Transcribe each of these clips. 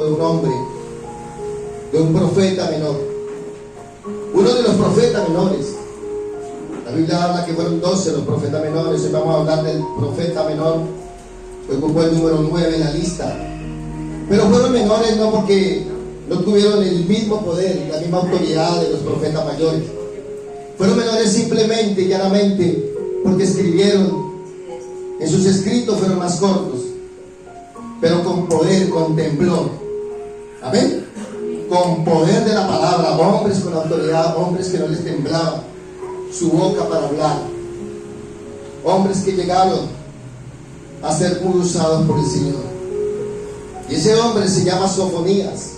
de un hombre, de un profeta menor. Uno de los profetas menores. La Biblia habla que fueron 12 los profetas menores. Hoy vamos a hablar del profeta menor, que ocupó el número 9 en la lista. Pero fueron menores no porque no tuvieron el mismo poder, la misma autoridad de los profetas mayores. Fueron menores simplemente y llanamente porque escribieron, en sus escritos fueron más cortos, pero con poder, con temblor. Amén. Con poder de la palabra, hombres con autoridad, hombres que no les temblaba su boca para hablar, hombres que llegaron a ser muy usados por el Señor. Y ese hombre se llama Sofonías.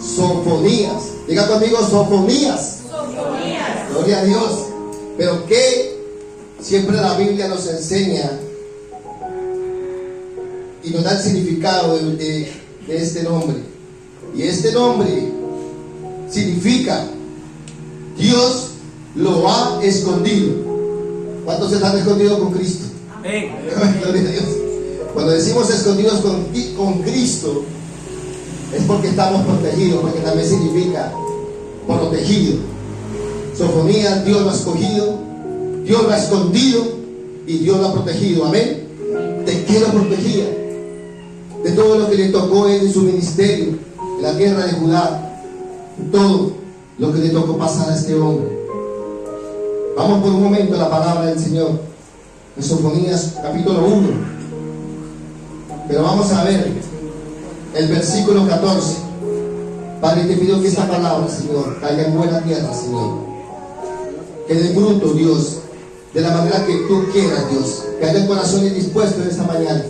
Sofonías, diga conmigo, Sofonías. Sofonías. Gloria a Dios. Pero que siempre la Biblia nos enseña y nos da el significado de este nombre. Y este nombre significa Dios lo ha escondido. ¿Cuántos están escondidos con Cristo? Amén. Gloria a Dios. Cuando decimos escondidos con Cristo, es porque estamos protegidos, porque también significa protegido. Sofonías, Dios lo ha escogido, Dios lo ha escondido y Dios lo ha protegido. Amén. ¿De qué lo protegía? De todo lo que le tocó él en su ministerio, en la tierra de Judá, todo lo que le tocó pasar a este hombre. Vamos por un momento a la palabra del Señor, en Sofonías capítulo 1. Pero vamos a ver el versículo 14. Padre, te pido que esta palabra, Señor, caiga en buena tierra, Señor. Que dé fruto, Dios, de la manera que tú quieras, Dios. Que haya corazones dispuestos en esta mañana.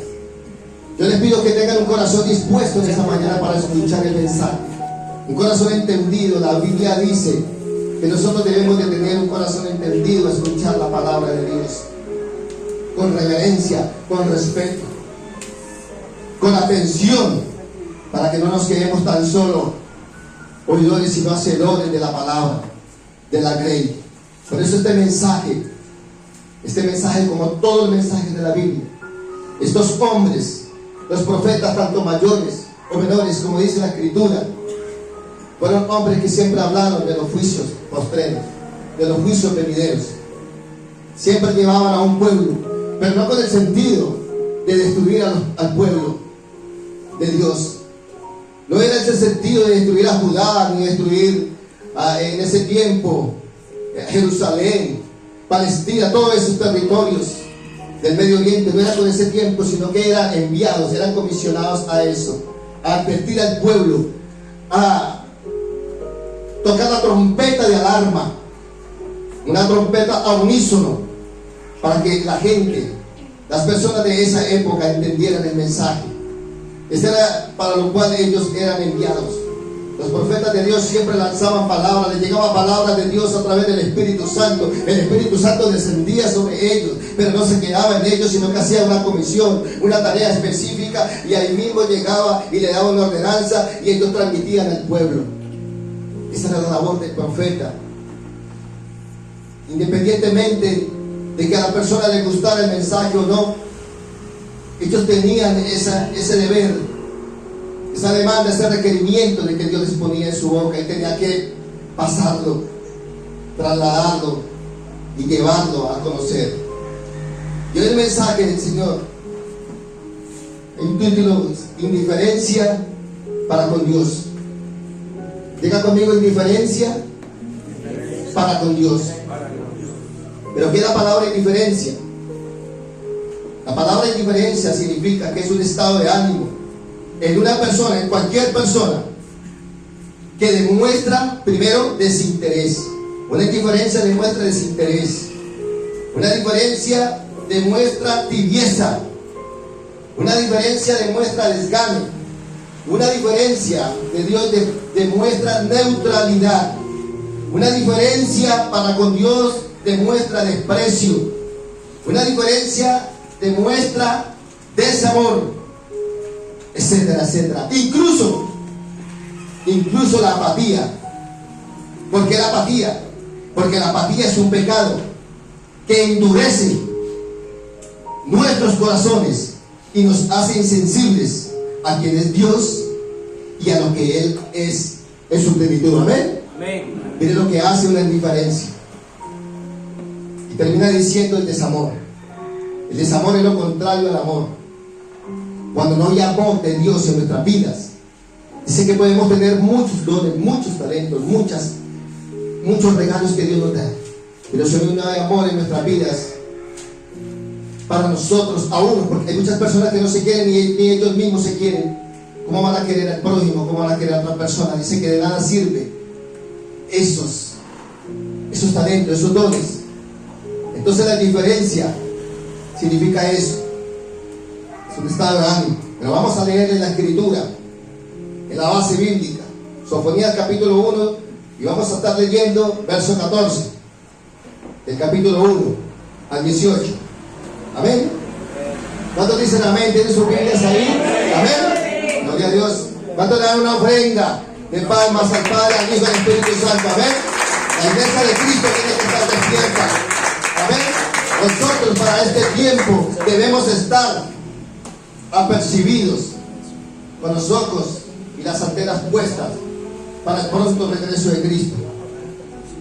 Yo les pido que tengan un corazón dispuesto en esta mañana para escuchar el mensaje. Un corazón entendido. La Biblia dice que nosotros debemos de tener un corazón entendido a escuchar la palabra de Dios. Con reverencia, con respeto, con atención, para que no nos quedemos tan solo oidores, sino hacedores de la palabra, de la grey. Por eso este mensaje como todos los mensajes de la Biblia, estos hombres, los profetas, tanto mayores o menores, como dice la Escritura, fueron hombres que siempre hablaron de los juicios postreros, de los juicios venideros. Siempre llevaban a un pueblo, pero no con el sentido de destruir al pueblo de Dios. No era ese sentido de destruir a Judá, ni destruir en ese tiempo Jerusalén, Palestina, todos esos territorios del Medio Oriente. No era con ese tiempo, sino que eran enviados, eran comisionados a eso, a advertir al pueblo, a tocar la trompeta de alarma, una trompeta a unísono, para que la gente, las personas de esa época entendieran el mensaje. Este era para lo cual ellos eran enviados. Los profetas de Dios siempre lanzaban palabras, les llegaba palabras de Dios a través del Espíritu Santo. El Espíritu Santo descendía sobre ellos, pero no se quedaba en ellos, sino que hacía una comisión, una tarea específica, y ahí mismo llegaba y le daba una ordenanza y ellos transmitían al pueblo. Esa era la labor del profeta. Independientemente de que a la persona le gustara el mensaje o no, ellos tenían ese deber, esa demanda, ese requerimiento de que Dios les ponía en su boca, y tenía que pasarlo, trasladarlo y llevarlo a conocer. Y hoy el mensaje del Señor, el título: indiferencia para con Dios. Diga conmigo: indiferencia para con Dios. Pero ¿qué es la palabra indiferencia? La palabra indiferencia significa que es un estado de ánimo en una persona, en cualquier persona, que demuestra primero desinterés. Una indiferencia demuestra desinterés. Una diferencia demuestra tibieza. Una diferencia demuestra desgano. Una diferencia de Dios demuestra neutralidad. Una diferencia para con Dios demuestra desprecio. Una diferencia demuestra desamor, etcétera, etcétera. Incluso la apatía. ¿Por qué la apatía? Porque la apatía es un pecado que endurece nuestros corazones y nos hace insensibles a quien es Dios y a lo que Él es en su plenitud. Amén. Amén. Mire lo que hace una indiferencia. Y termina diciendo el desamor. El desamor es lo contrario al amor. Cuando no hay amor de Dios en nuestras vidas, dice que podemos tener muchos dones, muchos talentos, muchos regalos que Dios nos da. Pero si no hay amor en nuestras vidas, para nosotros aún, porque hay muchas personas que no se quieren ni ellos mismos se quieren, ¿cómo van a querer al prójimo? ¿Cómo van a querer a otra persona? Dice que de nada sirve esos talentos, esos dones. Entonces la diferencia significa eso. Es un estado de ánimo. Pero vamos a leer en la escritura, en la base bíblica, Sofonías capítulo 1, y vamos a estar leyendo verso 14 del capítulo 1 al 18. Amén. ¿Cuántos dicen amén? ¿Tienen sus Biblias ahí? Amén. Gloria a Dios. ¿Cuántos le dan una ofrenda de palmas al Padre, al Hijo y al Espíritu Santo? Amén. La iglesia de Cristo tiene que estar despierta. Amén. Nosotros para este tiempo debemos estar apercibidos, con los ojos y las antenas puestas para el pronto regreso de Cristo.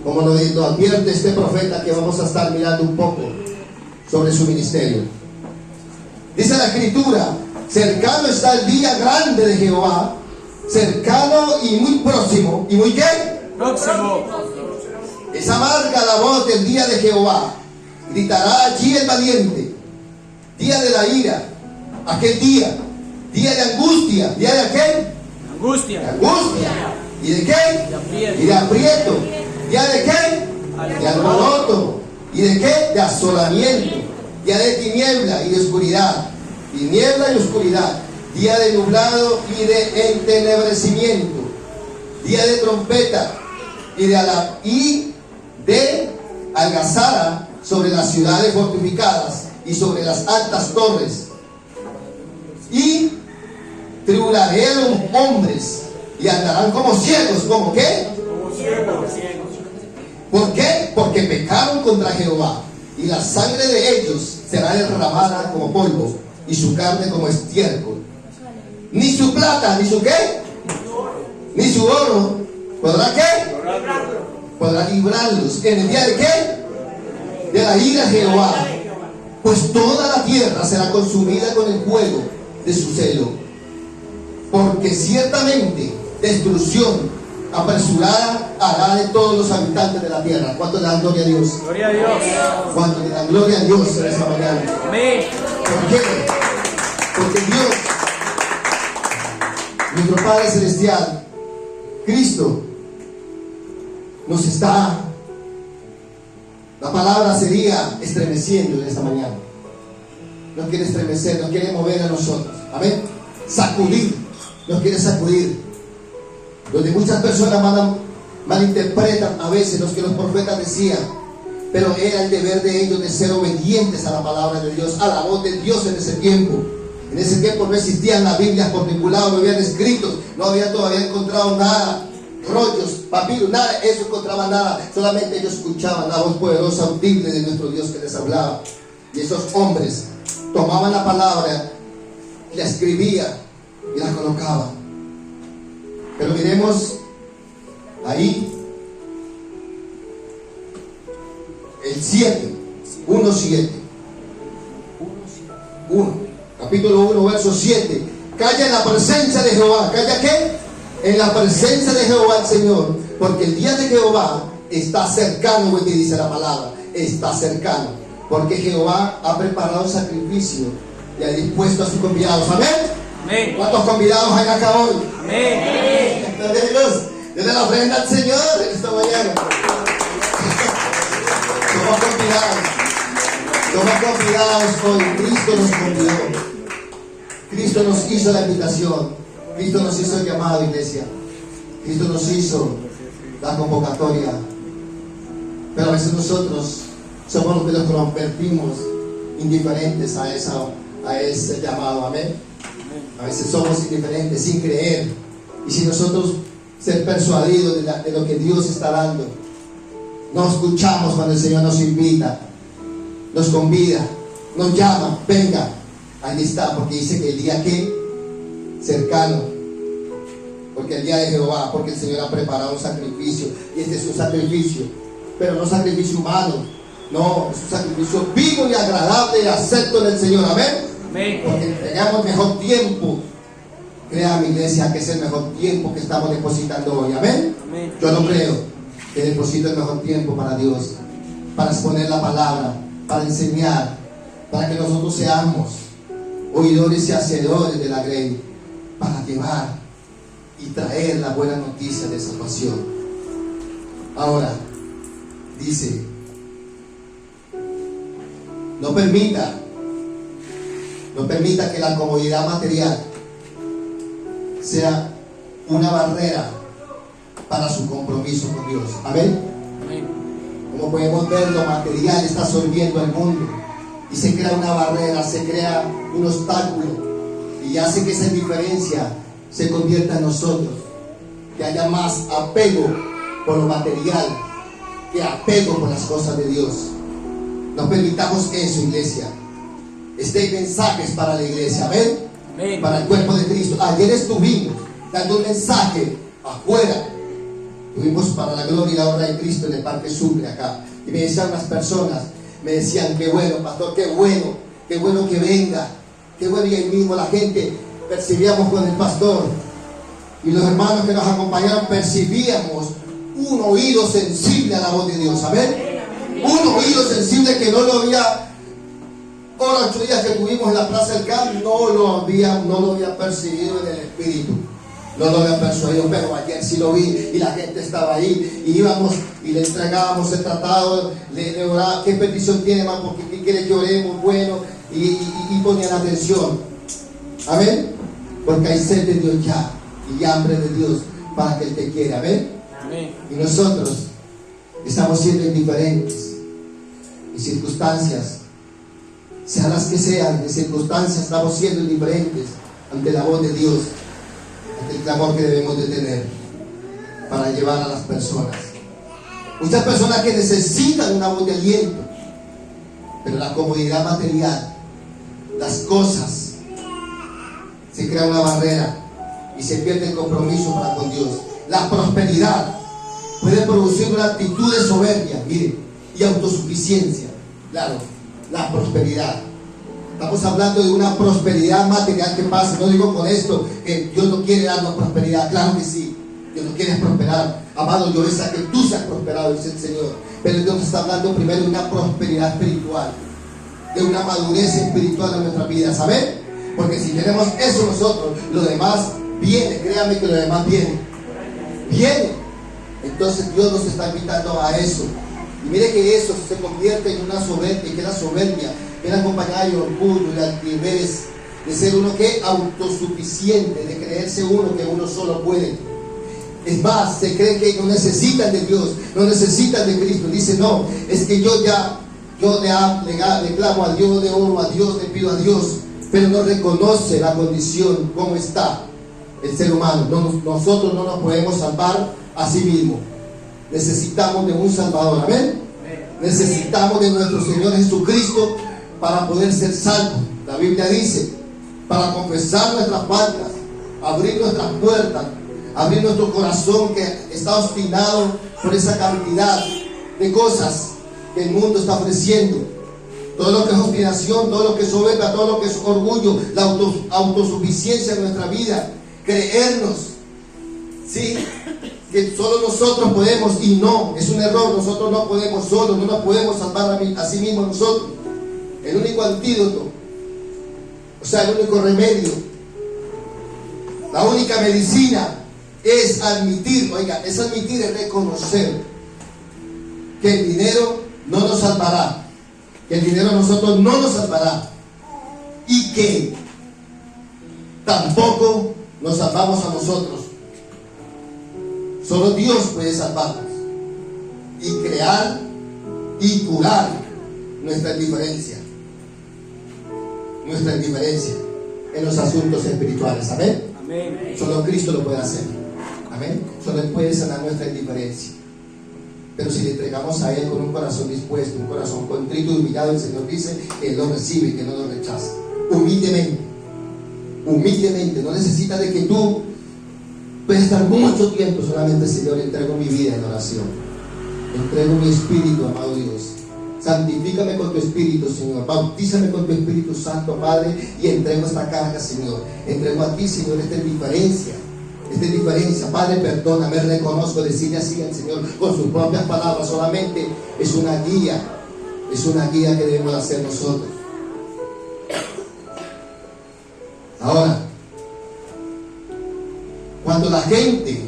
Como lo advierte este profeta, que vamos a estar mirando un poco sobre su ministerio. Dice la escritura: cercano está el día grande de Jehová, cercano y muy próximo. ¿Y muy qué? Próximo. Es amarga la voz del día de Jehová, gritará allí el valiente. Día de la ira, aquel día de angustia. ¿Día de aquel? Angustia. De angustia. ¿Y de qué? De aprieto. Y de aprieto. ¿Día de qué? De alboroto. ¿Y de qué? De asolamiento. Día de tiniebla y de oscuridad. Tiniebla y oscuridad. Día de nublado y de entenebrecimiento. Día de trompeta y de algazara sobre las ciudades fortificadas y sobre las altas torres. Y tribularé a los hombres y andarán como ciegos. ¿Cómo qué? Como ciegos. ¿Por qué? Porque pecaron contra Jehová, y la sangre de ellos será derramada como polvo, y su carne como estiércol. Ni su plata, ni su qué, ni su oro podrá qué, podrá librarlos en el día de qué, de la ira de Jehová, pues toda la tierra será consumida con el fuego de su celo, porque ciertamente destrucción apresurada hará de todos los habitantes de la tierra. ¿Cuánto le dan gloria a Dios? Gloria a Dios. ¿Cuánto le dan gloria a Dios en esta mañana? Amén. ¿Por qué? Porque Dios, nuestro Padre Celestial, Cristo, nos está, la palabra sería estremeciendo en esta mañana. Nos quiere estremecer, nos quiere mover a nosotros. Amén. Sacudir, nos quiere sacudir. Donde muchas personas malinterpretan a veces lo que los profetas decían, pero era el deber de ellos de ser obedientes a la palabra de Dios, a la voz de Dios en ese tiempo. En ese tiempo no existían las Biblias por ningún lado, no habían escritos, no habían todavía encontrado nada, rollos, papiros, nada, eso encontraban nada. Solamente ellos escuchaban la voz poderosa, audible de nuestro Dios que les hablaba. Y esos hombres tomaban la palabra, la escribían y la colocaban. Pero miremos ahí el 7, 1:7. 1, capítulo 1, verso 7. Calla en la presencia de Jehová. ¿Calla qué? En la presencia de Jehová el Señor, porque el día de Jehová está cercano, porque dice la palabra, está cercano, porque Jehová ha preparado sacrificio y ha dispuesto a sus convidados. Amén. Amén. ¿Cuántos convidados hay acá hoy? Amén. Desde la ofrenda al Señor esta mañana. Somos convidados hoy. Cristo nos convidó. Cristo nos hizo la invitación. Cristo nos hizo el llamado, iglesia. Cristo nos hizo la convocatoria. Pero a veces nosotros somos los que nos convertimos indiferentes a ese llamado. Amén. A veces somos indiferentes sin creer. Y si nosotros ser persuadidos de lo que Dios está dando, no escuchamos cuando el Señor nos invita, nos convida, nos llama, venga, ahí está, porque dice que el día que cercano, porque el día de Jehová, porque el Señor ha preparado un sacrificio, y este es un sacrificio, pero no sacrificio humano, no, es un sacrificio vivo y agradable y acepto del Señor, amén. Amén. Porque entregamos mejor tiempo. Crea mi iglesia que es el mejor tiempo que estamos depositando hoy, amén. Amén. Yo no creo que deposito el mejor tiempo para Dios, para exponer la palabra, para enseñar, para que nosotros seamos oidores y hacedores de la grey, para llevar y traer la buena noticia de salvación. Ahora, dice, no permita que la comodidad material sea una barrera para su compromiso con Dios. Amén. Amén. Como podemos ver, lo material está absorbiendo el mundo y se crea una barrera, se crea un obstáculo y hace que esa indiferencia se convierta en nosotros, que haya más apego por lo material que apego por las cosas de Dios. No permitamos eso, iglesia. Este mensaje es para la iglesia, amén. Amén. Para el cuerpo de Cristo. Ayer estuvimos dando un mensaje afuera. Estuvimos para la gloria y la honra de Cristo en el Parque Sucre acá. Y me decían unas personas, me decían, qué bueno, pastor, qué bueno que venga, qué bueno. Y ahí mismo la gente percibíamos con el pastor y los hermanos que nos acompañaron, percibíamos un oído sensible a la voz de Dios, amén. Un oído sensible que no lo había. Ahora, 8 días que tuvimos en la Plaza del Camp, no lo había percibido en el espíritu, no lo había persuadido, pero ayer sí lo vi y la gente estaba ahí y íbamos y le entregábamos el tratado, le oraba, qué petición tiene, hermano, porque quiere que oremos, bueno, y ponían atención, amén, porque hay sed de Dios ya y hambre de Dios para que Él te quiera, amén. Amén. Y nosotros estamos siendo indiferentes y circunstancias, sean las que sean, en circunstancias estamos siendo indiferentes ante la voz de Dios, ante el clamor que debemos de tener para llevar a las personas. Muchas personas que necesitan una voz de aliento, pero la comodidad material, las cosas, se crea una barrera y se pierde el compromiso para con Dios. La prosperidad puede producir una actitud de soberbia, miren, y autosuficiencia. Claro, la prosperidad. Estamos hablando de una prosperidad material que pasa. No digo con esto que Dios no quiere darnos prosperidad. Claro que sí, Dios no quiere prosperar. Amado, yo deseo que tú seas prosperado, dice el Señor. Pero Dios está hablando primero de una prosperidad espiritual, de una madurez espiritual en nuestra vida, ¿saben? Porque si tenemos eso nosotros, lo demás viene. Créame que lo demás viene. Entonces Dios nos está invitando a eso. Y mire que eso se convierte en una soberbia, que la soberbia viene acompañada de orgullo, de altivez, de ser uno que autosuficiente, de creerse uno que uno solo puede. Es más, se creen que no necesitan de Dios, no necesitan de Cristo. Dice, no, es que yo le clamo a Dios, le oro a Dios, le pido a Dios, pero no reconoce la condición, cómo está el ser humano. Nosotros no nos podemos salvar a sí mismos. Necesitamos de un Salvador, amén. Necesitamos de nuestro Señor Jesucristo para poder ser salvos. La Biblia dice, para confesar nuestras faltas, abrir nuestras puertas, abrir nuestro corazón que está obstinado por esa cantidad de cosas que el mundo está ofreciendo. Todo lo que es obstinación, todo lo que es soberbia, todo lo que es orgullo, la autosuficiencia en nuestra vida, creernos, ¿sí?, que solo nosotros podemos, y no, es un error. Nosotros no podemos solos, no nos podemos salvar a sí mismos nosotros. El único antídoto, o sea, el único remedio, la única medicina es admitir, es reconocer que el dinero no nos salvará, que el dinero a nosotros no nos salvará, y que tampoco nos salvamos a nosotros. Solo Dios puede salvarnos y crear y curar nuestra indiferencia en los asuntos espirituales. Amén. Amén. Solo Cristo lo puede hacer. Amén. Solo Él puede sanar nuestra indiferencia. Pero si le entregamos a Él con un corazón dispuesto, un corazón contrito y humillado, el Señor dice que Él lo recibe y que no lo rechaza. Humildemente. No necesita de que tú, pues, estar mucho tiempo solamente, Señor, entrego mi vida en oración. Entrego mi espíritu, amado Dios. Santifícame con tu Espíritu, Señor. Bautízame con tu Espíritu Santo, Padre. Y entrego esta carga, Señor. Entrego a ti, Señor, esta es diferencia. Esta es diferencia. Padre, perdóname, reconozco. Decirle así al Señor con sus propias palabras. Solamente es una guía. Es una guía que debemos hacer nosotros. Ahora, cuando la gente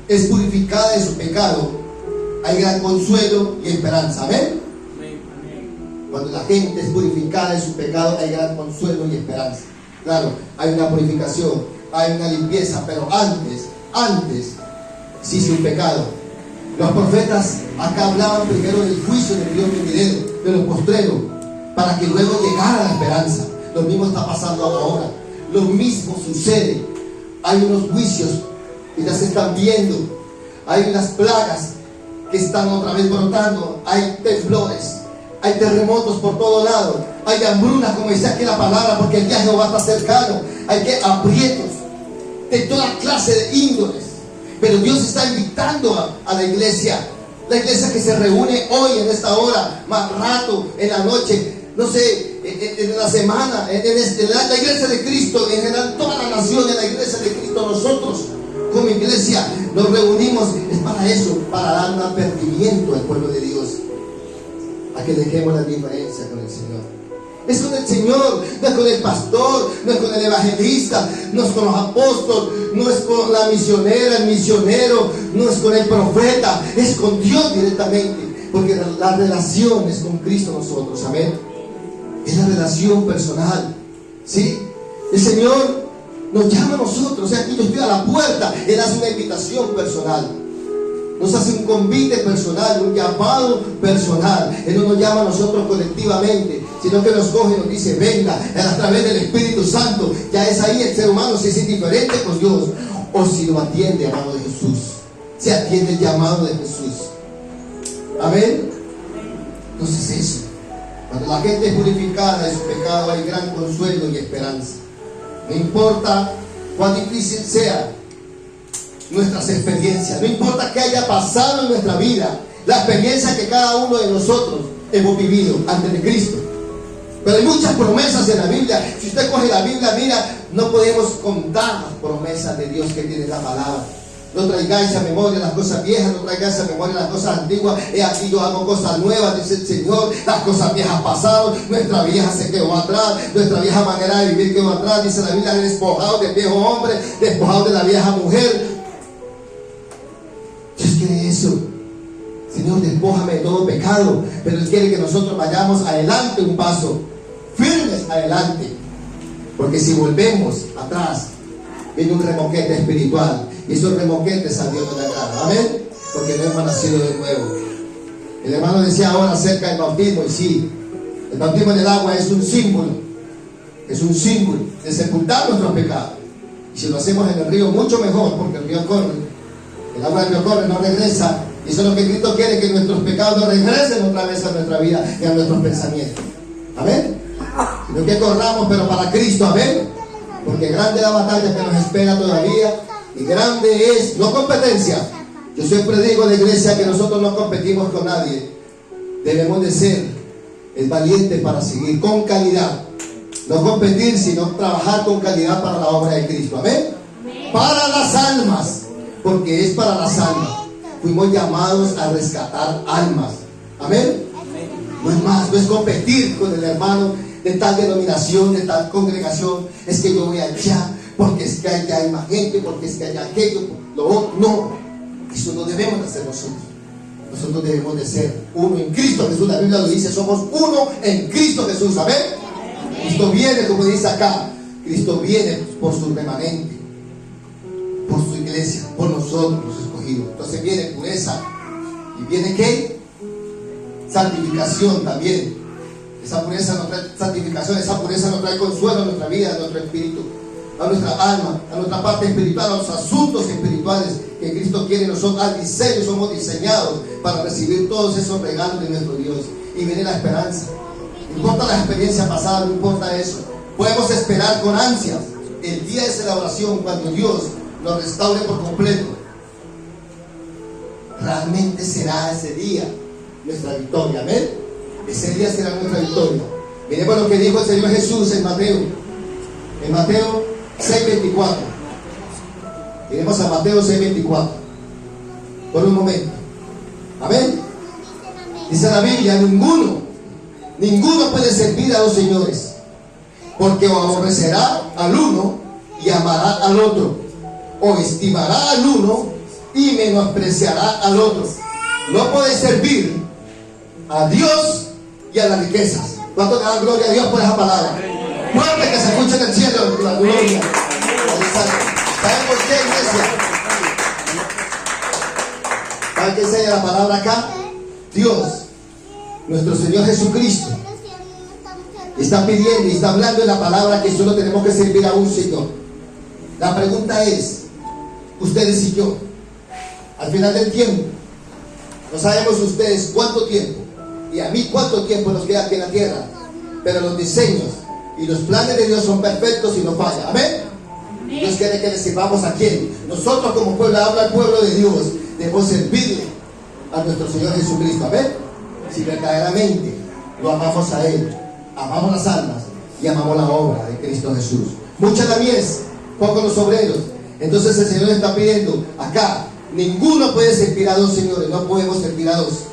es purificada de su pecado, hay gran consuelo y esperanza. ¿Amén? Cuando la gente es purificada de su pecado, hay gran consuelo y esperanza. Claro, hay una purificación, hay una limpieza, pero antes, sí, sin pecado. Los profetas acá hablaban primero del juicio del Dios venidero, de lo postrero, para que luego llegara la esperanza. Lo mismo está pasando ahora. Lo mismo sucede. Hay unos juicios que ya se están viendo. Hay unas plagas que están otra vez brotando. Hay temblores. Hay terremotos por todo lado. Hay hambrunas, como dice aquí la palabra, porque el día de Jehová está cercano. Hay que aprietos de toda clase de índoles. Pero Dios está invitando a la iglesia que se reúne hoy en esta hora, más rato, en la noche, no sé, en la semana, en la iglesia de Cristo, en general toda la nación, en la iglesia de Cristo, nosotros como iglesia nos reunimos, es para eso, para dar un advertimiento al pueblo de Dios, a que dejemos la diferencia con el Señor. Es con el Señor, no es con el pastor, no es con el evangelista, no es con los apóstoles, no es con la misionera, el misionero, no es con el profeta, es con Dios directamente, porque la relación es con Cristo nosotros, amén. Es la relación personal, ¿sí? El Señor nos llama a nosotros, o sea, aquí yo estoy a la puerta, Él hace una invitación personal. Nos hace un convite personal, un llamado personal. Él no nos llama a nosotros colectivamente, sino que nos coge y nos dice, venga, a través del Espíritu Santo. Ya es ahí el ser humano si es indiferente con Dios o si lo atiende, amado de Jesús. Se atiende el llamado de Jesús. Amén. Entonces eso, cuando la gente es purificada de su pecado, hay gran consuelo y esperanza. No importa cuán difícil sea nuestras experiencias, no importa qué haya pasado en nuestra vida, la experiencia que cada uno de nosotros hemos vivido antes de Cristo. Pero hay muchas promesas en la Biblia. Si usted coge la Biblia, mira, no podemos contar las promesas de Dios que tiene la palabra. No traigáis a memoria las cosas viejas, no traigáis a memoria las cosas antiguas. He aquí yo hago cosas nuevas, dice el Señor. Las cosas viejas pasaron, nuestra vieja se quedó atrás, nuestra vieja manera de vivir quedó atrás. Dice la Biblia, despojado del viejo hombre, despojado de la vieja mujer. Dios quiere eso. Señor, despójame de todo pecado. Pero Él quiere que nosotros vayamos adelante un paso, firmes adelante. Porque si volvemos atrás, viene un remoquete espiritual. Y esos remoquetes a Dios no le agrada. Amén. Porque no hemos nacido de nuevo. El hermano decía ahora acerca del bautismo. Y sí, el bautismo en el agua es un símbolo. Es un símbolo de sepultar nuestros pecados. Y si lo hacemos en el río, mucho mejor, porque el río corre. El agua del río corre, no regresa. Y eso es lo que Cristo quiere, que nuestros pecados no regresen otra vez a nuestra vida y a nuestros pensamientos. Amén. Sino que corramos, pero para Cristo. Amén. Porque grande es la batalla que nos espera todavía. Y grande es, no competencia. Yo siempre digo de iglesia que nosotros no competimos con nadie. Debemos de ser el valiente para seguir con calidad. No competir, sino trabajar con calidad para la obra de Cristo. Amén. Para las almas. Porque es para las almas. Fuimos llamados a rescatar almas. Amén. No es más, no es competir con el hermano de tal denominación, de tal congregación. Es que yo voy allá, porque es que allá hay más gente, porque es que allá aquello, lo otro. No, eso no debemos de hacer nosotros. Nosotros debemos de ser uno en Cristo Jesús. La Biblia lo dice, somos uno en Cristo Jesús. Amén. Cristo viene, como dice acá, Cristo viene por su remanente, por su iglesia, por nosotros los escogidos. Entonces viene pureza y viene ¿qué? Santificación también. Esa pureza nos trae santificación, esa pureza nos trae consuelo a nuestra vida, a nuestro espíritu, a nuestra alma, a nuestra parte espiritual, a los asuntos espirituales que Cristo quiere. Nosotros al diseño somos diseñados para recibir todos esos regalos de nuestro Dios. Y viene la esperanza. No importa la experiencia pasada, no importa eso. Podemos esperar con ansias el día de celebración cuando Dios nos restaure por completo, realmente será ese día nuestra victoria. Amén. Ese día será nuestra victoria. Miremos lo que dijo el Señor Jesús en Mateo 6:24. Miremos a Mateo 6:24 por un momento. Amén. Dice la Biblia: ninguno puede servir a dos señores, porque o aborrecerá al uno y amará al otro, o estimará al uno y menospreciará al otro. No podéis servir a Dios y a las riquezas. ¿Cuánto le dan gloria a Dios por esa palabra? Fuerte que se escuche en el cielo la gloria. ¿Saben por qué, iglesia? ¿Saben qué enseña la palabra acá? Dios, nuestro Señor Jesucristo, está pidiendo y está hablando en la palabra que solo tenemos que servir a un Señor. La pregunta es, ustedes y yo, al final del tiempo, no sabemos ustedes cuánto tiempo y a mí cuánto tiempo nos queda aquí en la tierra, pero los diseños y los planes de Dios son perfectos y no fallan. Amén. Dios quiere que le sirvamos a quién. Nosotros como pueblo, habla al pueblo de Dios, debemos servirle a nuestro Señor Jesucristo. Amén. Si verdaderamente lo amamos a Él, amamos las almas y amamos la obra de Cristo Jesús. Mucha la mies, pocos los obreros. Entonces el Señor está pidiendo acá: ninguno puede servir a dos señores. No podemos servir a dos.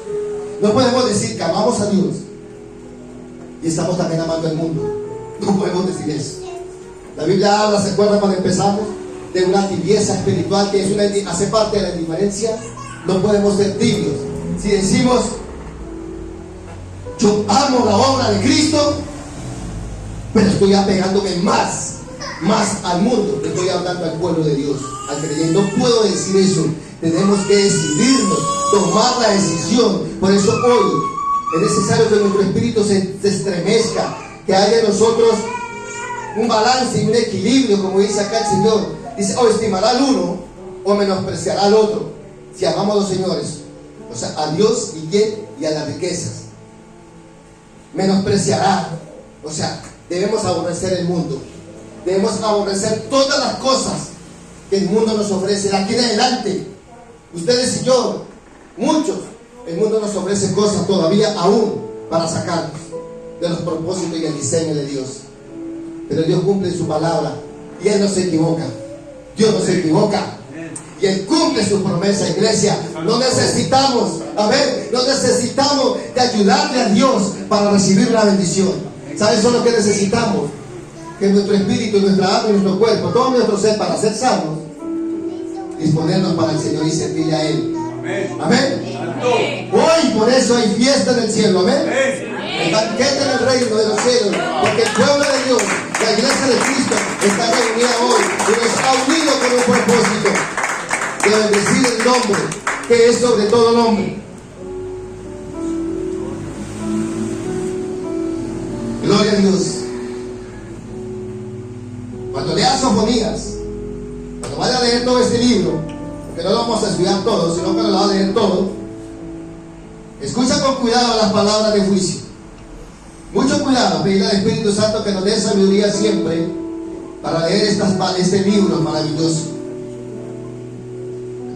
No podemos decir que amamos a Dios y estamos también amando al mundo. No podemos decir eso. La Biblia habla, ¿se acuerdan cuando empezamos? De una tibieza espiritual que hace parte de la indiferencia. No podemos ser tibios. Si decimos yo amo la obra de Cristo, pero estoy apegándome más al mundo, le estoy hablando al pueblo de Dios, al creyente. No puedo decir eso. Tenemos que decidirnos, tomar la decisión. Por eso hoy es necesario que nuestro espíritu se estremezca, que haya en nosotros un balance y un equilibrio, como dice acá el Señor. Dice: o estimará al uno o menospreciará al otro. Si amamos a los señores, o sea, a Dios y quién, y a las riquezas. Menospreciará, o sea, debemos aborrecer el mundo, debemos aborrecer todas las cosas que el mundo nos ofrece. De aquí en adelante, ustedes y yo, muchos, el mundo nos ofrece cosas todavía aún para sacarnos de los propósitos y el diseño de Dios. Pero Dios cumple su palabra y Él no se equivoca. Dios no se equivoca y Él cumple su promesa, iglesia. No necesitamos, no necesitamos de ayudarle a Dios para recibir la bendición. ¿Sabes? Eso es lo que necesitamos: que nuestro espíritu, nuestra alma y nuestro cuerpo, todo nuestro ser, para ser sanos, disponernos para el Señor y servirle a Él. Amén. Hoy por eso hay fiesta en el cielo. Amén. El banquete en el reino de los cielos, porque el pueblo de Dios, la iglesia de Cristo, está reunida hoy y nos ha unido con un propósito de bendecir el nombre que es sobre todo nombre. Gloria a Dios. Cuando leas Sofonías, cuando vaya a leer todo este libro, porque no lo vamos a estudiar todo, sino que lo vas a leer todo, escucha con cuidado las palabras de juicio. Mucho cuidado, pedirle al Espíritu Santo que nos dé sabiduría siempre para leer este libro maravilloso.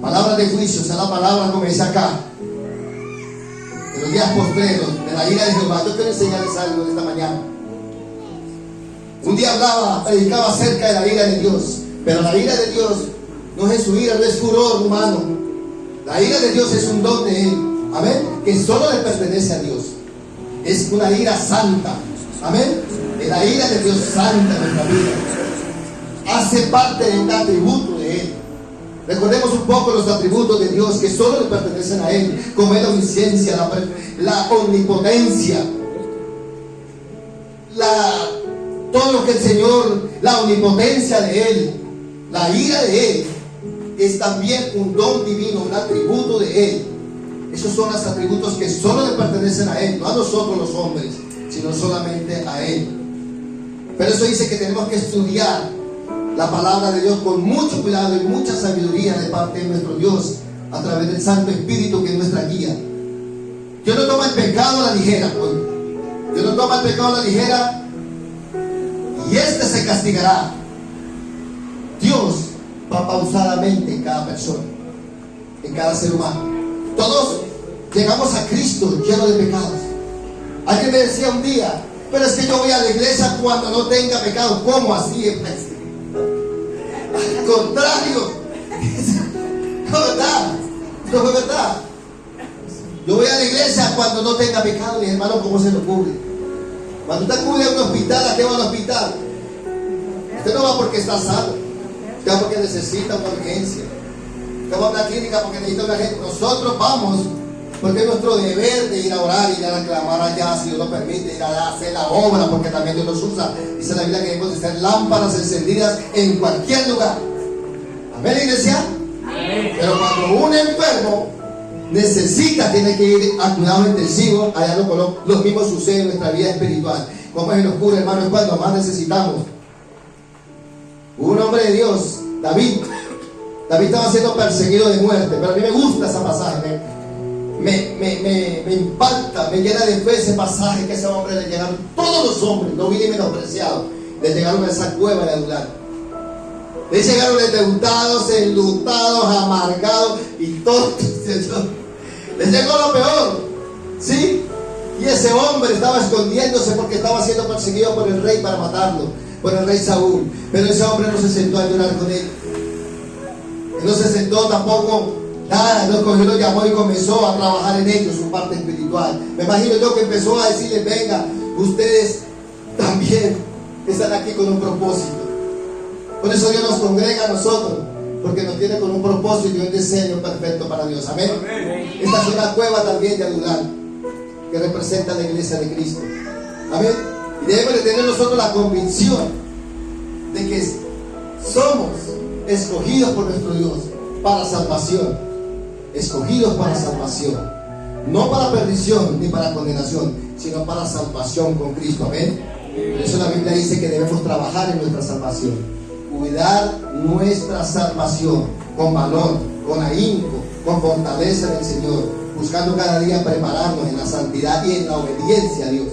Palabras de juicio, o sea, la palabra, como dice acá, de los días postreros, de la ira de Jehová. Yo quiero enseñarles algo de esta mañana. Un día predicaba acerca de la ira de Dios, pero la ira de Dios no es su ira, no es furor humano. La ira de Dios es un don de Él, amén, que solo le pertenece a Dios. Es una ira santa, amén. La ira de Dios santa en nuestra vida hace parte del atributo de Él. Recordemos un poco los atributos de Dios que solo le pertenecen a Él, como es la omnisciencia, la omnipotencia, todo lo que el Señor, la omnipotencia de Él, la ira de Él, es también un don divino, un atributo de Él. Esos son los atributos que solo le pertenecen a Él, no a nosotros los hombres, sino solamente a Él. Pero eso dice que tenemos que estudiar la palabra de Dios con mucho cuidado y mucha sabiduría de parte de nuestro Dios, a través del Santo Espíritu que es nuestra guía. Dios no toma el pecado a la ligera, Dios no toma el pecado a la ligera, y este se castigará. Dios pausadamente en cada persona, en cada ser humano. Todos llegamos a Cristo lleno de pecados. Alguien me decía un día, pero es que yo voy a la iglesia cuando no tenga pecado. ¿Cómo así? Al contrario, no es verdad, no es verdad. Yo voy a la iglesia cuando no tenga pecado. Mi hermano, ¿cómo se le ocurre? Cuando usted acude a un hospital, ¿a qué va al hospital? Usted no va porque está sano, usted va porque necesita una urgencia. Usted va a una clínica porque necesita una urgencia. Nosotros vamos porque es nuestro deber de ir a orar y ir a reclamar allá, si Dios nos permite, ir a hacer la obra, porque también Dios nos usa. Dice la Biblia que debemos de ser lámparas encendidas en cualquier lugar. ¿Amén, iglesia? Amén. Pero cuando un enfermo necesita, tiene que ir a cuidado intensivo, allá lo mismo sucede en nuestra vida espiritual. ¿Cómo se nos ocurre, hermano? Es cuando más necesitamos. Un hombre de Dios, David estaba siendo perseguido de muerte, pero a mí me gusta ese pasaje, me impacta, me llena de fe ese pasaje, que ese hombre le llegaron, todos los hombres, no vi ni menospreciados, le llegaron a esa cueva de Adulam. Le llegaron endeudados, enlutados, amargados y todos. Les llegó lo peor, ¿sí? Y ese hombre estaba escondiéndose porque estaba siendo perseguido por el rey para matarlo, por el rey Saúl. Pero ese hombre no se sentó a llorar con él. Él no se sentó tampoco, nada, no cogió, lo llamó y comenzó a trabajar en ellos su parte espiritual. Me imagino yo que empezó a decirles: venga, ustedes también están aquí con un propósito. Por eso Dios nos congrega a nosotros, porque nos tiene con un propósito y un diseño perfecto para Dios. Amén. Esta es una cueva también de Adulam, que representa la iglesia de Cristo. Amén. Y debemos de tener nosotros la convicción de que somos escogidos por nuestro Dios para salvación. Escogidos para salvación. No para perdición ni para condenación, sino para salvación con Cristo. Amén. Por eso la Biblia dice que debemos trabajar en nuestra salvación. Cuidar nuestra salvación con valor, con ahínco, con fortaleza en el Señor, buscando cada día prepararnos en la santidad y en la obediencia a Dios.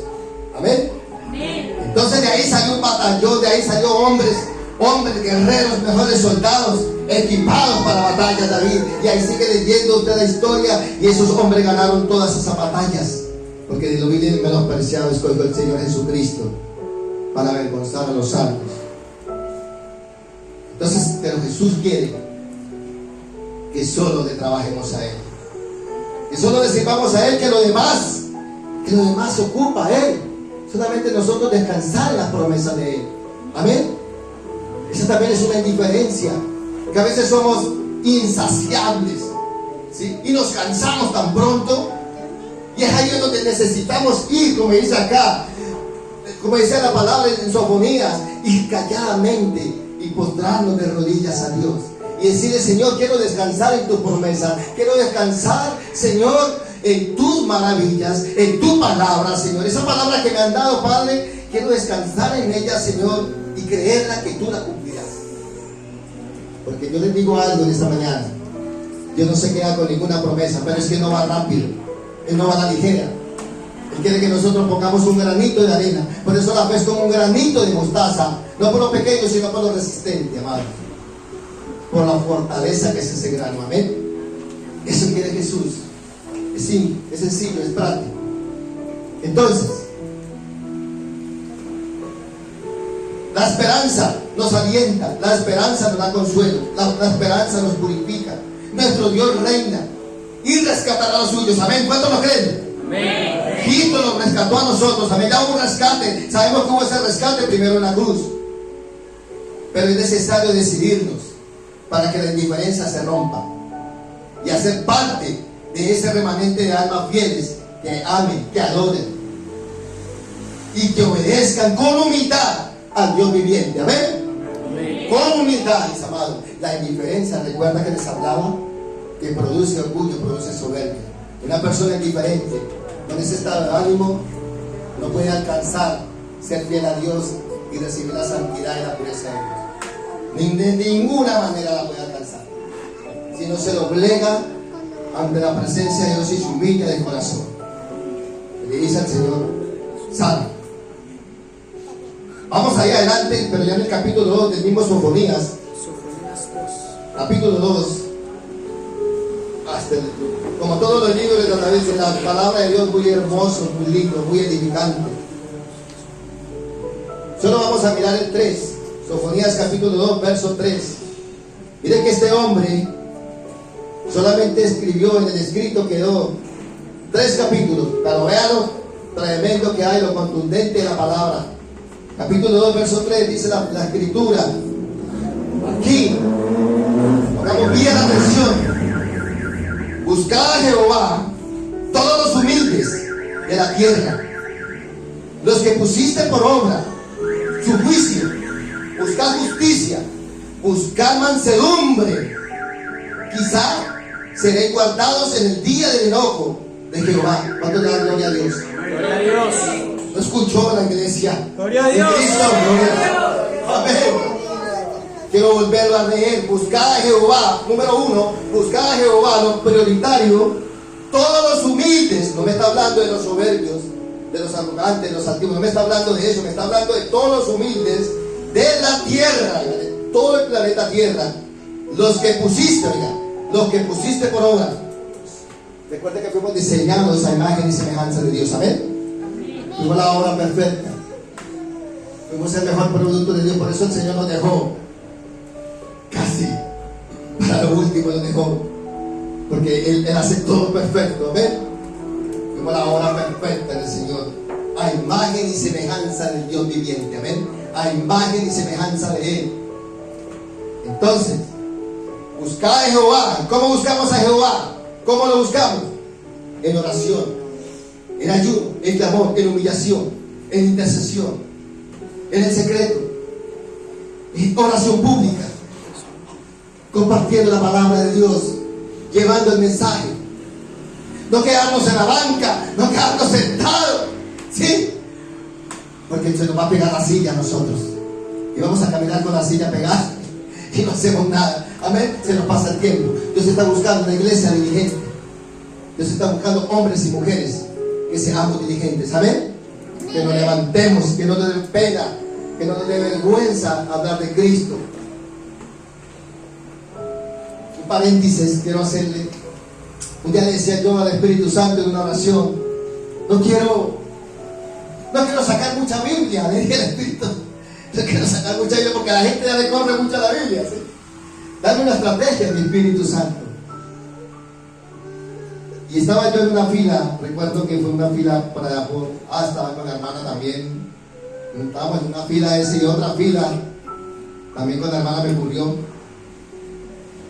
Amén. Entonces de ahí salió un batallón, de ahí salió hombres guerreros, mejores soldados, equipados para batallas, David. Y ahí sigue leyendo usted la historia, y esos hombres ganaron todas esas batallas, porque de lo vil y menospreciado escogió el Señor Jesucristo para avergonzar a los santos. Entonces, pero Jesús quiere que solo le trabajemos a Él, que solo le sirvamos a Él, que lo demás se ocupa a Él. Solamente nosotros descansar en las promesas de Él. Amén. Esa también es una indiferencia, que a veces somos insaciables, ¿sí? Y nos cansamos tan pronto, y es ahí donde necesitamos ir, como dice acá, como dice la palabra en Sofonías, ir calladamente y postrarnos de rodillas a Dios y decirle: Señor, quiero descansar en tu promesa, quiero descansar, Señor, en tus maravillas, en tu palabra, Señor. Esa palabra que me han dado, Padre, quiero descansar en ella, Señor, y creerla que tú la cumplirás. Porque yo les digo algo en esta mañana: Dios no se queda con ninguna promesa, pero es que no va rápido, Él no va a la ligera. Él quiere que nosotros pongamos un granito de arena. Por eso la fe es como un granito de mostaza, no por lo pequeño, sino por lo resistente, amado, por la fortaleza que es ese grano. Amén. Eso quiere Jesús. Es sencillo, es práctico. Entonces, la esperanza nos alienta, la esperanza nos da consuelo, la esperanza nos purifica. Nuestro Dios reina y rescatará a los suyos. Amén. ¿Cuántos lo creen? Amén. Cristo nos rescató a nosotros. Amén. Ya hubo un rescate. Sabemos que hubo ese rescate primero en la cruz, pero es necesario decidirnos para que la indiferencia se rompa y hacer parte de ese remanente de almas fieles que amen, que adoren y que obedezcan con humildad al Dios viviente. Amén. Amén. Con humildad, mis amados. La indiferencia, recuerda que les hablaba, que produce orgullo, produce soberbia. Una persona indiferente, con ese estado de ánimo, no puede alcanzar ser fiel a Dios y recibir la santidad y la pureza de Dios. De ninguna manera la puede alcanzar si no se doblega ante la presencia de Dios y se humilla de corazón. Le dice al Señor: salve. Vamos ahí adelante, pero ya en el capítulo 2 del mismo Sofonías, capítulo 2, como todos los libros de la palabra de Dios, muy hermoso, muy lindo, muy edificante. Solo vamos a mirar el 3, Sofonías capítulo 2, verso 3. Mire que este hombre solamente escribió, en el escrito quedó 3 capítulos, pero vean lo tremendo que hay, lo contundente de la palabra. Capítulo 2, verso 3, dice la escritura. Aquí, pongamos bien atención. Buscad a Jehová, todos los humildes de la tierra, los que pusiste por obra su juicio, buscad justicia, buscad mansedumbre. Quizá seréis guardados en el día del enojo de Jehová. ¿Cuánto le da gloria a Dios? Gloria a Dios. ¿No escuchó la iglesia? Gloria a Dios. De Cristo, gloria. Amén. Quiero volverlo a leer. Buscad a Jehová. Número 1, buscad a Jehová, lo prioritario. Todos los humildes. No me está hablando de los soberbios, de los arrogantes, de los altivos. No me está hablando de eso. Me está hablando de todos los humildes de la tierra, de todo el planeta Tierra. Los que pusiste, oiga, los que pusiste por obra. Recuerda que fuimos diseñados a imagen y semejanza de Dios. Amén. Fuimos la obra perfecta. Fuimos el mejor producto de Dios. Por eso el Señor nos dejó casi para lo último, nos dejó, porque Él hace todo perfecto. Amén. Fuimos la obra perfecta del Señor, a imagen y semejanza del Dios viviente. Amén. A imagen y semejanza de Él. Entonces, buscad a Jehová. ¿Cómo buscamos a Jehová? ¿Cómo lo buscamos? En oración, en ayuno, en clamor, en humillación, en intercesión, en el secreto, en oración pública, compartiendo la palabra de Dios, llevando el mensaje. No quedarnos en la banca, no quedarnos sentados, ¿sí? Porque se nos va a pegar la silla a nosotros y vamos a caminar con la silla pegada y no hacemos nada. Amén. Se nos pasa el tiempo. Dios está buscando una iglesia diligente. Dios está buscando hombres y mujeres que seamos diligentes. Amén. Que nos levantemos, que no nos dé pena, que no nos dé vergüenza hablar de Cristo. Un paréntesis quiero hacerle. Un día le decía yo al Espíritu Santo en una oración: no quiero sacar mucha Biblia. Le dije al Espíritu: no quiero sacar mucha Biblia porque a la gente ya le corre mucho la Biblia, ¿sí? Dame una estrategia, mi Espíritu Santo. Y estaba yo en una fila, recuerdo que fue una fila para allá estaba con la hermana también. Estábamos en una fila esa y otra fila, también con la hermana me ocurrió.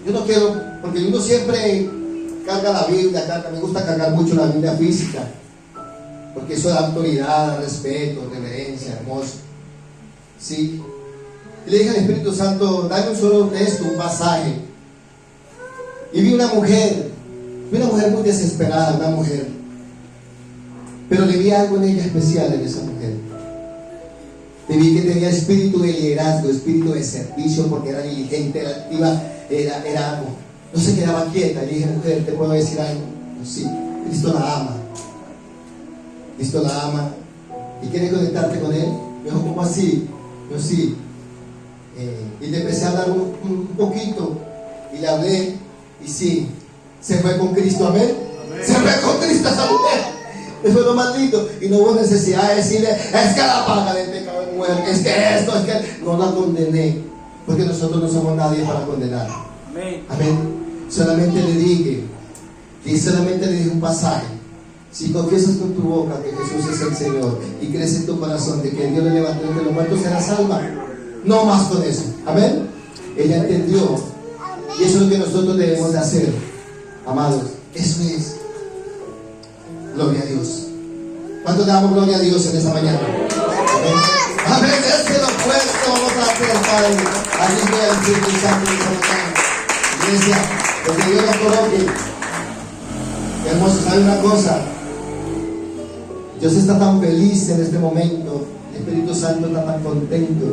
Yo no quiero, porque uno siempre carga la Biblia, me gusta cargar mucho la Biblia física, porque eso da autoridad, respeto, reverencia, hermoso. ¿Sí? Y le dije al Espíritu Santo: dame un solo texto, un pasaje. Y vi una mujer muy desesperada, una mujer. Pero le vi algo en ella especial, en esa mujer. Le vi que tenía espíritu de liderazgo, espíritu de servicio, porque era diligente, era activa, era algo. No se quedaba quieta. Le dije: mujer, ¿te puedo decir algo? Sí, Cristo la ama. Cristo la ama. ¿Y quieres conectarte con Él? Me dijo: ¿cómo así? Yo: sí. Y le empecé a hablar un poquito. Y le hablé. Y sí, se fue con Cristo. Amén. Se fue con Cristo esa mujer. Eso es lo más lindo. Y no hubo necesidad de decirle: es que la paga del pecado es muerte, es que esto, es que... No la condené, porque nosotros no somos nadie para condenar. Amén. Amén. Solamente le dije, y solamente le dije un pasaje: si confiesas con tu boca que Jesús es el Señor y crees en tu corazón de que Dios le levantó entre los muertos, serás salva. No más con eso. Amén. Ella entendió. Y eso es lo que nosotros debemos de hacer, amados. Eso es gloria a Dios. ¿Cuánto le damos gloria a Dios en esta mañana? Amén. Amén. Déselo fuerte. Vamos a hacer al Padre. Allí voy al Espíritu Santo en esta mañana. Iglesia, porque Dios nos coloque. Hermoso, ¿sabe una cosa? Dios está tan feliz en este momento. El Espíritu Santo está tan contento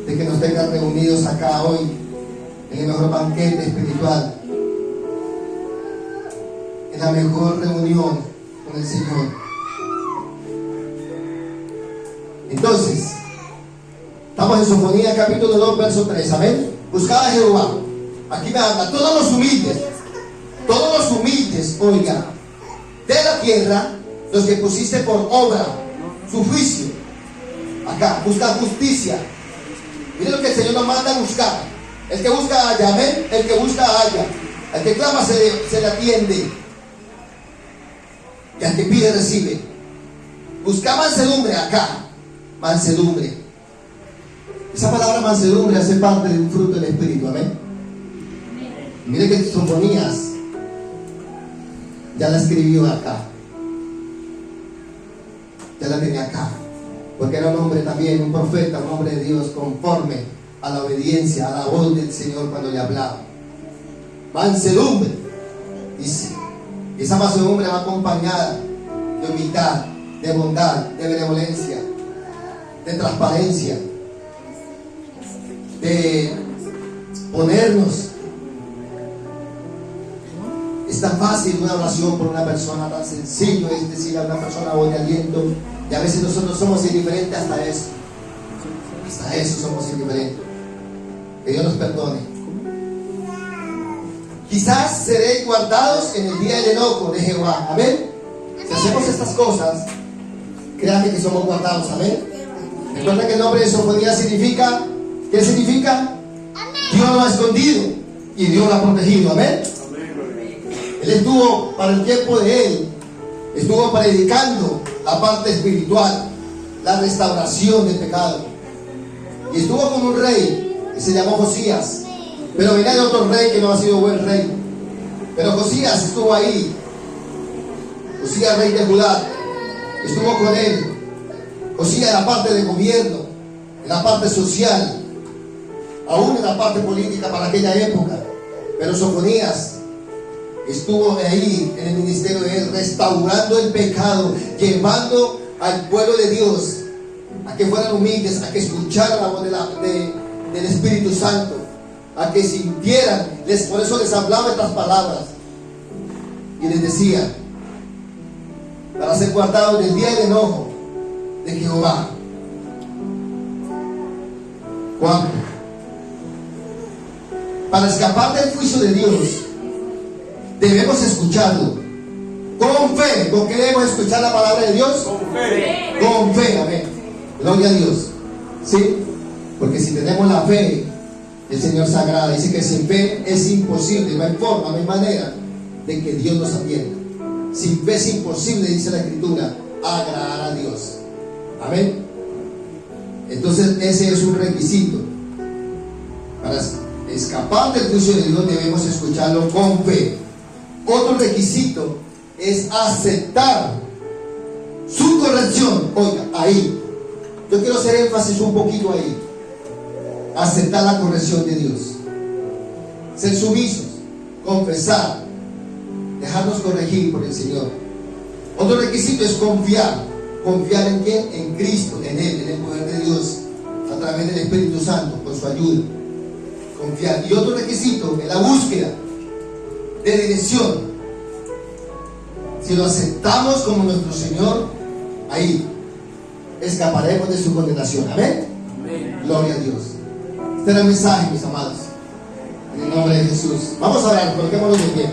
de que nos tengan reunidos acá hoy en el mejor banquete espiritual, en la mejor reunión con el Señor. Entonces, estamos en Sofonía capítulo 2, verso 3. Amén. Buscad a Jehová. Aquí me habla, todos los humildes, oiga, de la tierra, los que pusiste por obra su juicio. Acá, busca justicia. Mire lo que el Señor nos manda a buscar. El que busca halla, amén. El que busca halla. Al que clama se le atiende. Y al que pide recibe. Busca mansedumbre acá. Mansedumbre. Esa palabra mansedumbre hace parte de un fruto del Espíritu, amén. Mire que Sofonías ya la escribió acá. Ya la tenía acá. Porque era un hombre también, un profeta, un hombre de Dios conforme a la obediencia, a la voz del Señor cuando le hablaba. Mansedumbre, dice. Y esa mansedumbre va acompañada de humildad, de bondad, de benevolencia, de transparencia, de ponernos. Es tan fácil una oración por una persona, tan sencillo es decir a una persona voz de aliento, y a veces nosotros somos indiferentes hasta eso. Hasta eso somos indiferentes. Que Dios nos perdone. Quizás seréis guardados en el día del enojo de Jehová. Amén. Si hacemos estas cosas, créanme que somos guardados. Amén. Recuerda que el nombre de Sofonías significa, ¿qué significa? Dios lo ha escondido y Dios lo ha protegido. Amén. Él estuvo, para el tiempo de él, estuvo predicando la parte espiritual, la restauración del pecado. Y estuvo con un rey que se llamó Josías. Pero venía de otro rey que no ha sido buen rey. Pero Josías estuvo ahí. Josías, rey de Judá, estuvo con él. Josías en la parte de gobierno, en la parte social, aún en la parte política para aquella época. Pero Sofonías estuvo ahí en el ministerio de él, restaurando el pecado, llevando al pueblo de Dios a que fueran humildes, a que escucharan la voz del Espíritu Santo, a que sintieran. Por eso les hablaba estas palabras y les decía, para ser guardados del día del enojo de Jehová. ¿Cuánto? Para escapar del juicio de Dios debemos escucharlo con fe. ¿Con qué debemos escuchar la palabra de Dios? Con fe. Con fe, amén. Gloria a Dios. ¿Sí? Porque si tenemos la fe, el Señor se agrada. Dice que sin fe es imposible, no hay forma, no hay manera de que Dios nos atienda. Sin fe es imposible, dice la Escritura, agradar a Dios. Amén. Entonces ese es un requisito. Para escapar del juicio de Dios debemos escucharlo con fe. Otro requisito es aceptar su corrección. Oiga, ahí. Yo quiero hacer énfasis un poquito ahí. Aceptar la corrección de Dios. Ser sumisos. Confesar. Dejarnos corregir por el Señor. Otro requisito es confiar. ¿Confiar en quién? En Cristo, en Él, en el poder de Dios, a través del Espíritu Santo, con su ayuda. Confiar. Y otro requisito es la búsqueda de dirección. Si lo aceptamos como nuestro Señor, ahí escaparemos de su condenación. Amén. Amén. Gloria a Dios. Este era el mensaje, mis amados. En el nombre de Jesús. Vamos a orar, coloquémonos de pie.